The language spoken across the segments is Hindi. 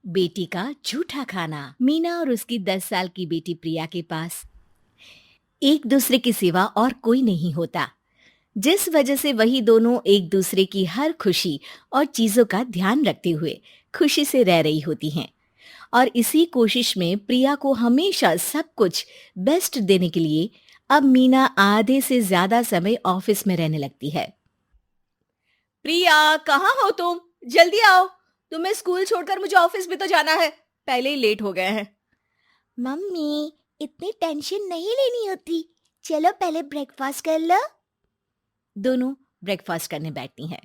बेटी का झूठा खाना। मीना और उसकी 10 साल की बेटी प्रिया के पास एक दूसरे के सिवा और कोई नहीं होता, जिस वजह से वही दोनों एक दूसरे की हर खुशी और चीजों का ध्यान रखते हुए खुशी से रह रही होती हैं। और इसी कोशिश में प्रिया को हमेशा सब कुछ बेस्ट देने के लिए अब मीना आधे से ज्यादा समय ऑफिस में रहने लगती है। प्रिया, कहाँ हो तुम? जल्दी आओ, तुम्हें स्कूल छोड़कर मुझे ऑफिस भी तो जाना है। पहले ही लेट हो गए हैं। मम्मी, इतनी टेंशन नहीं लेनी होती। चलो पहले ब्रेकफास्ट कर लो। दोनों ब्रेकफास्ट करने बैठती हैं।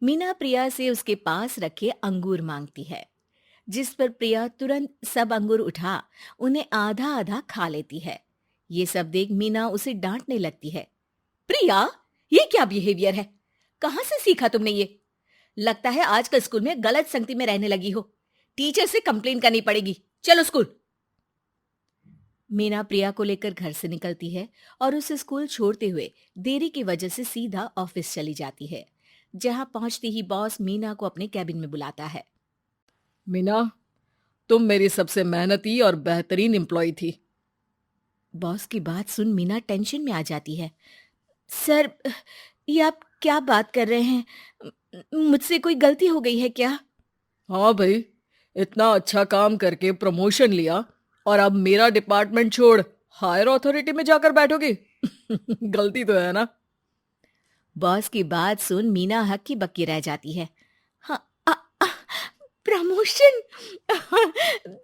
मीना प्रिया से उसके पास रखे अंगूर मांगती है, जिस पर प्रिया तुरंत सब अंगूर उठा उन्हें आधा आधा खा लेती है। ये सब देख मीना उसे डांटने लगती है। प्रिया, ये क्या बिहेवियर है? कहाँ से सीखा तुमने ये? लगता है आजकल स्कूल में गलत संगति में रहने लगी हो। टीचर से कंप्लेन करनी पड़ेगी। चलो स्कूल। मीना प्रिया को लेकर घर से निकलती है और उसे स्कूल छोड़ते हुए देरी की वजह से सीधा ऑफिस चली जाती है, जहां पहुंचती ही बॉस मीना को अपने कैबिन में बुलाता है। मीना, तुम मेरी सबसे मेहनती और बेहतरीन एम्प्लॉय थी। बॉस की बात सुन मीना टेंशन में आ जाती है। सर, ये आप क्या बात कर रहे हैं? मुझसे कोई गलती हो गई है क्या? हाँ भाई, इतना अच्छा काम करके प्रमोशन लिया और अब मेरा डिपार्टमेंट छोड़ हायर अथॉरिटी में जाकर बैठोगी? गलती तो है ना? बॉस की बात सुन मीना हक्की बक्की रह जाती है। हाँ, promotion?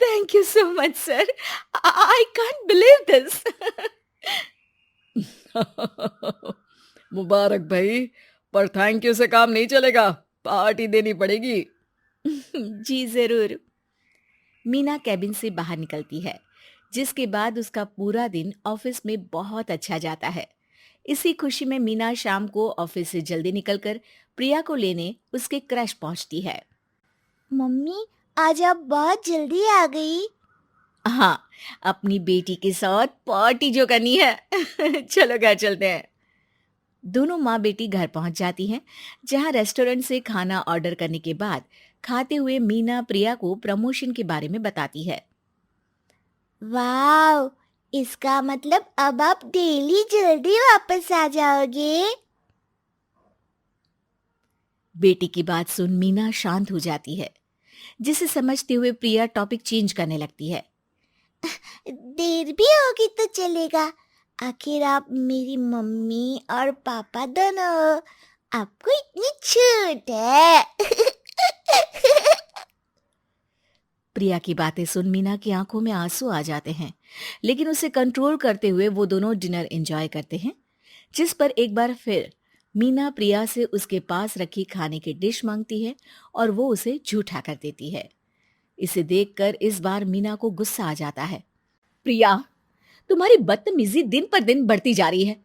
Thank you so much sir. I can't believe this. मुबारक भाई, पर थैंक यू से काम नहीं चलेगा, पार्टी देनी पड़ेगी। जी जरूर। मीना कैबिन से बाहर निकलती है, जिसके बाद उसका पूरा दिन ऑफिस में बहुत अच्छा जाता है। इसी खुशी में मीना शाम को ऑफिस से जल्दी निकलकर प्रिया को लेने उसके क्रश पहुंचती है। मम्मी, आज आप बहुत जल्दी आ गई। हाँ, अपनी बेटी के साथ पार्टी जो करनी है। चलो घर चलते हैं। दोनों माँ बेटी घर पहुंच जाती हैं, जहां रेस्टोरेंट से खाना ऑर्डर करने के बाद खाते हुए मीना प्रिया को प्रमोशन के बारे में बताती है। वाह, इसका मतलब अब आप डेली जल्दी वापस आ जाओगे। बेटी की बात सुन मीना शांत हो जाती है, जिसे समझते हुए प्रिया टॉपिक चेंज करने लगती है। देर भी होगी तो चलेगा। आखिर आप मेरी मम्मी और पापा दोनों हो। आपको इतनी छूट है। प्रिया की बातें सुन मीना की आंखों में आंसू आ जाते हैं, लेकिन उसे कंट्रोल करते हुए वो दोनों डिनर एंजॉय करते हैं, जिस पर एक बार फिर मीना प्रिया से उसके पास रखी खाने की डिश मांगती है और वो उसे झूठा कर देती है। इसे देखकर इस बार मीना को गुस्सा आ जाता है। प्रिया, तुम्हारी बदतमीजी दिन पर दिन बढ़ती जा रही है।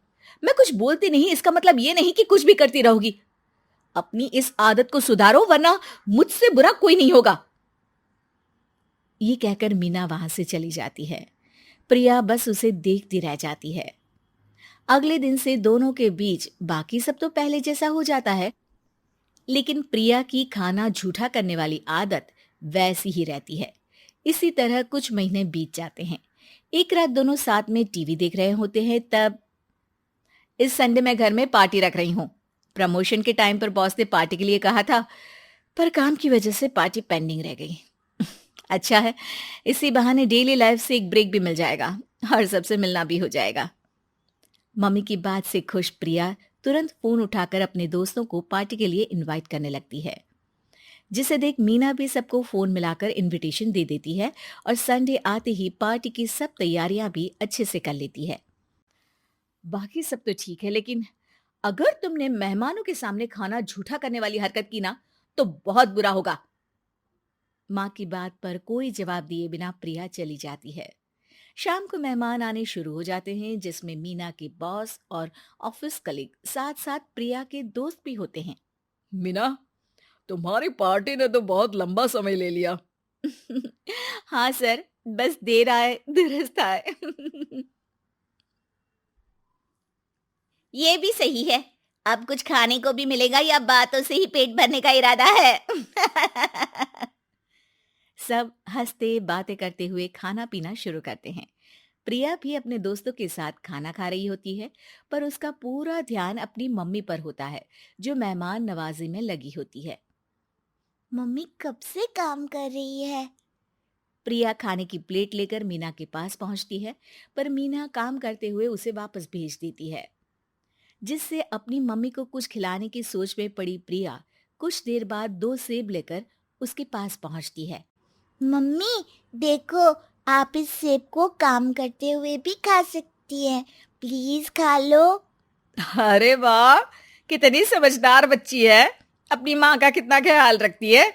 मैं कुछ बोलती नहीं इसका मतलब ये नहीं कि कुछ भी करती रहोगी। अपनी इस आदत को सुधारो, वरना मुझसे बुरा कोई नहीं होगा। ये कहकर मीना वहां से चली जाती है। प्रिया बस उसे देखती रह जाती है। अगले दिन से दोनों के बीच बाकी सब तो पहले जैसा हो जाता है, लेकिन प्रिया की खाना झूठा करने वाली आदत वैसी ही रहती है। इसी तरह कुछ महीने बीत जाते हैं। एक रात दोनों साथ में टीवी देख रहे होते हैं, तब इस संडे मैं घर में पार्टी रख रही हूँ। प्रमोशन के टाइम पर बॉस ने पार्टी के लिए कहा था, पर काम की वजह से पार्टी पेंडिंग रह गई। अच्छा है, इसी बहाने डेली लाइफ से एक ब्रेक भी मिल जाएगा और सबसे मिलना भी हो जाएगा। मम्मी की बात से खुश प्रिया तुरंत फोन उठाकर अपने दोस्तों को पार्टी के लिए इनवाइट करने लगती है, जिसे देख मीना भी सबको फोन मिलाकर इनविटेशन दे देती है और संडे आते ही पार्टी की सब तैयारियां भी अच्छे से कर लेती है। बाकी सब तो ठीक है, लेकिन अगर तुमने मेहमानों के सामने खाना झूठा करने वाली हरकत की ना, तो बहुत बुरा होगा। माँ की बात पर कोई जवाब दिए बिना प्रिया चली जाती है। शाम को मेहमान आने शुरू हो जाते हैं, जिसमें मीना के बॉस और ऑफिस कलीग साथ साथ प्रिया के दोस्त भी होते हैं। मीना, तुम्हारी पार्टी ने तो बहुत लंबा समय ले लिया। हाँ सर, बस देर आए दुरुस्त आए। ये भी सही है। अब कुछ खाने को भी मिलेगा या बातों से ही पेट भरने का इरादा है? सब हंसते बातें करते हुए खाना पीना शुरू करते हैं। प्रिया भी अपने दोस्तों के साथ खाना खा रही होती है, पर उसका पूरा ध्यान अपनी मम्मी पर होता है, जो मेहमान नवाजी में लगी होती है। मम्मी कब से काम कर रही है? प्रिया खाने की प्लेट लेकर मीना के पास पहुंचती है, पर मीना काम करते हुए उसे वापस भेज देती है, जिससे अपनी मम्मी को कुछ खिलाने की सोच में पड़ी प्रिया कुछ देर बाद 2 सेब लेकर उसके पास पहुंचती है। मम्मी देखो, आप इस सेब को काम करते हुए भी खा सकती हैं। प्लीज खा लो। अरे वाह, कितनी समझदार बच्ची है, अपनी माँ का कितना ख्याल रखती है।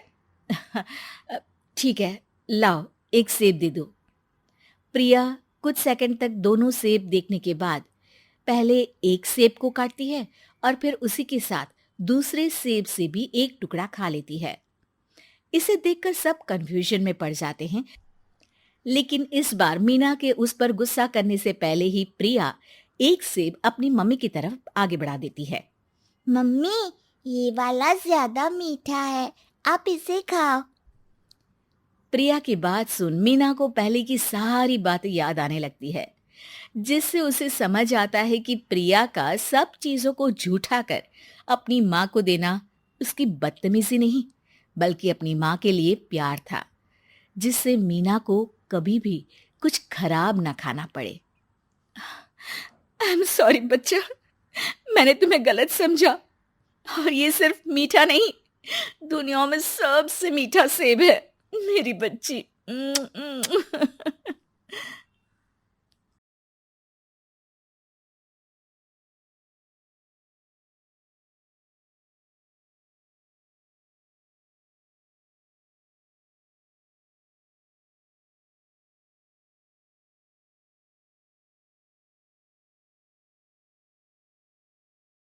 ठीक है, लाओ 1 सेब दे दो। प्रिया कुछ सेकंड तक दोनों सेब देखने के बाद पहले एक सेब को काटती है और फिर उसी के साथ दूसरे सेब से भी एक टुकड़ा खा लेती है। इसे देखकर सब कंफ्यूजन में पड़ जाते हैं, लेकिन इस बार मीना के उस पर गुस्सा करने से पहले ही प्रिया एक सेब अपनी मम्मी की तरफ आगे बढ़ा देती है। मम्मी, ये वाला ज्यादा मीठा है, आप इसे खाओ। प्रिया की बात सुन मीना को पहले की सारी बातें याद आने लगती है, जिससे उसे समझ आता है कि प्रिया का सब चीजों को झूठा कर अपनी माँ को देना उसकी बदतमीजी नहीं, बल्कि अपनी माँ के लिए प्यार था, जिससे मीना को कभी भी कुछ खराब ना खाना पड़े। आई एम सॉरी बच्चा, मैंने तुम्हें गलत समझा, और ये सिर्फ मीठा नहीं, दुनिया में सबसे मीठा सेब है मेरी बच्ची।